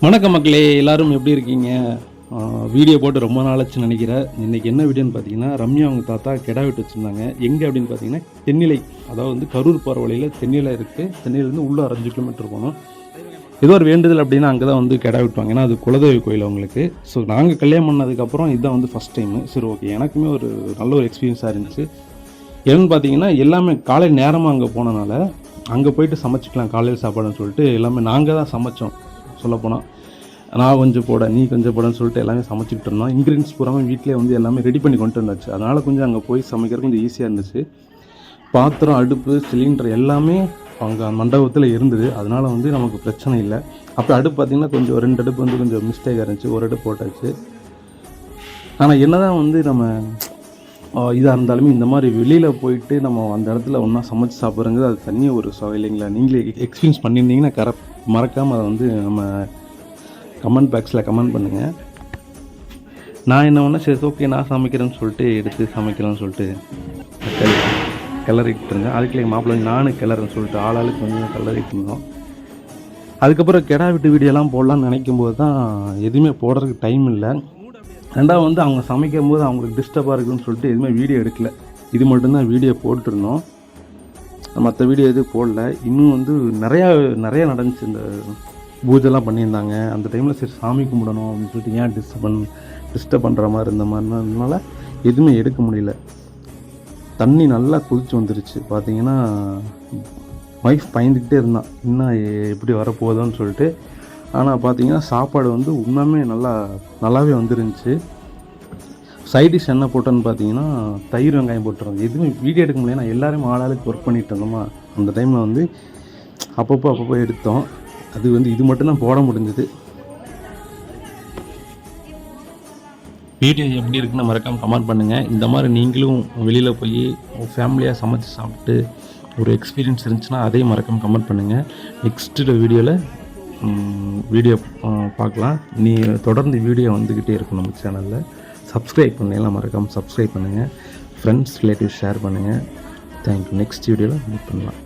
வணக்கம் மக்களே, எல்லோரும் எப்படி இருக்கீங்க? வீடியோ போட்டு ரொம்ப நாளாச்சு நினைக்கிறேன். இன்றைக்கி என்ன வீடியோன்னு பார்த்தீங்கன்னா, ரம்யா அவங்க தாத்தா கெடா வெட்டு வச்சுருந்தாங்க. எங்கே அப்படின்னு பார்த்தீங்கன்னா தென்னிலை, அதாவது வந்து கரூர் போகிற வழியில் தென்னிலை இருக்குது. தென்னிலேருந்து உள்ளே 5 கிலோமீட்டர் போகணும். ஏதோ ஒரு வேண்டுதல் அப்படின்னா அங்கே தான் வந்து கெடா வெட்டுவாங்க. ஏன்னா அது குலதெய்வ கோயில் அவங்களுக்கு. ஸோ நாங்கள் கல்யாணம் பண்ணதுக்கப்புறம் இதுதான் வந்து ஃபஸ்ட் டைமு. சரி, ஓகே, எனக்குமே ஒரு நல்ல ஒரு எக்ஸ்பீரியன்ஸாக இருந்துச்சு. என்னென்னு பார்த்தீங்கன்னா, எல்லாமே காலை நேரமாக அங்கே போனனால அங்கே போய்ட்டு சமைச்சிக்கலாம் காலையில் சாப்பாடுன்னு சொல்லிட்டு எல்லாமே நாங்கள் தான் சமைச்சோம். சொல்லப்போனால் நான் கொஞ்சம் போட, நீ கொஞ்சம் போடன்னு சொல்லிட்டு எல்லாமே சமைச்சிக்கிட்டு இருந்தோம். இன்க்ரீடியன்ஸ் பூராமல் வீட்டிலே வந்து எல்லாமே ரெடி பண்ணி கொண்டு வந்தாச்சு. அதனால் கொஞ்சம் அங்கே போய் சமைக்கிறது கொஞ்சம் ஈஸியாக இருந்துச்சு. பாத்திரம், அடுப்பு, சிலிண்டர் எல்லாமே அங்கே மண்டபத்தில் இருந்தது. அதனால் வந்து நமக்கு பிரச்சனை இல்லை. அப்போ அடுப்பு பார்த்திங்கன்னா கொஞ்சம் 2 அடுப்பு வந்து கொஞ்சம் மிஸ்டேக்காக இருந்துச்சு. ஒரு அடுப்பு போட்டாச்சு. ஆனால் என்ன தான் வந்து நம்ம இதாக இருந்தாலுமே இந்த மாதிரி வெளியில் போயிட்டு நம்ம அந்த இடத்துல ஒன்றா சமைச்சு சாப்பிட்றங்கிறது அது தனியாக ஒரு சுவை இல்லைங்களா? நீங்களே எக்ஸ்பீரியன்ஸ் பண்ணியிருந்தீங்கன்னா மறக்காமல் அதை வந்து நம்ம கமெண்ட் பாக்ஸில் கமெண்ட் பண்ணுங்கள். நான் என்ன பண்ணேன், சரி ஓகே நான் சமைக்கிறேன்னு சொல்லிட்டு எடுத்து சமைக்கலாம்னு சொல்லிட்டு கிளறிட்டு இருந்தேன். அதுக்குள்ள எங்கள் மாப்பிள்ளை நானும் கிளறேன்னு சொல்லிட்டு ஆளாளுக்கு கொஞ்சம் கிளறிட்டு இருந்தோம். அதுக்கப்புறம் கெடா விட்டு வீடியோலாம் போடலான்னு நினைக்கும் போது தான் எதுவுமே போடுறதுக்கு டைம் இல்லை. ரெண்டாவது வந்து அவங்க சமைக்கும் போது அவங்களுக்கு டிஸ்டர்பாக இருக்குதுன்னு சொல்லிட்டு எதுவுமே வீடியோ எடுக்கலை. இது மட்டும்தான் வீடியோ போட்டிருந்தோம். மற்ற வீடியோ எதுவும் போடல. இன்னும் வந்து நிறையா நடந்துச்சு. இந்த பூஜைலாம் பண்ணியிருந்தாங்க அந்த டைமில். சரி சாமி கும்பிடணும் அப்படின்னு சொல்லிட்டு ஏன் டிஸ்டர்ப் பண்ணுற மாதிரி இருந்த மாதிரினால எதுவுமே எடுக்க முடியல. தண்ணி நல்லா கொதிச்சு வந்துருச்சு. பார்த்தீங்கன்னா ஒய்ஃப் பயந்துக்கிட்டே இருந்தான், இன்னும் எப்படி வரப்போகுதோன்னு சொல்லிட்டு. ஆனால் பார்த்தீங்கன்னா சாப்பாடு வந்து உண்மையுமே நல்லாவே வந்துருந்துச்சு. சைடிஷ் என்ன போட்டோன்னு பார்த்தீங்கன்னா தயிர் வெங்காயம் போட்டுருவாங்க. எதுவுமே வீடியோ எடுக்க முடியல. நான் எல்லோரும் ஆளாளுக்கு ஒர்க் பண்ணிகிட்டு இருந்தோமா, அந்த டைமில் வந்து அப்பப்போ எடுத்தோம். அது வந்து இது மட்டும்தான் போட முடிஞ்சது. வீடியோ எப்படி இருக்குன்னு மறக்காமல் கமெண்ட் பண்ணுங்கள். இந்த மாதிரி நீங்களும் வெளியில் போய் ஃபேமிலியாக சமைச்சு சாப்பிட்டு ஒரு எக்ஸ்பீரியன்ஸ் இருந்துச்சுன்னா அதையும் மறக்காமல் கமெண்ட் பண்ணுங்கள். நெக்ஸ்ட்டு வீடியோவில் பார்க்கலாம். நீ தொடர்ந்து வீடியோ வந்துக்கிட்டே இருக்கும் நம்ம சேனலில். சப்ஸ்கிரைப் பண்ணலாம், மறக்காமல் சப்ஸ்கிரைப் பண்ணுங்கள். ஃப்ரெண்ட்ஸ் ரிலேட்டிவ்ஸ் ஷேர் பண்ணுங்கள். தேங்க்யூ. நெக்ஸ்ட் வீடியோவில் மீட் பண்ணலாம்.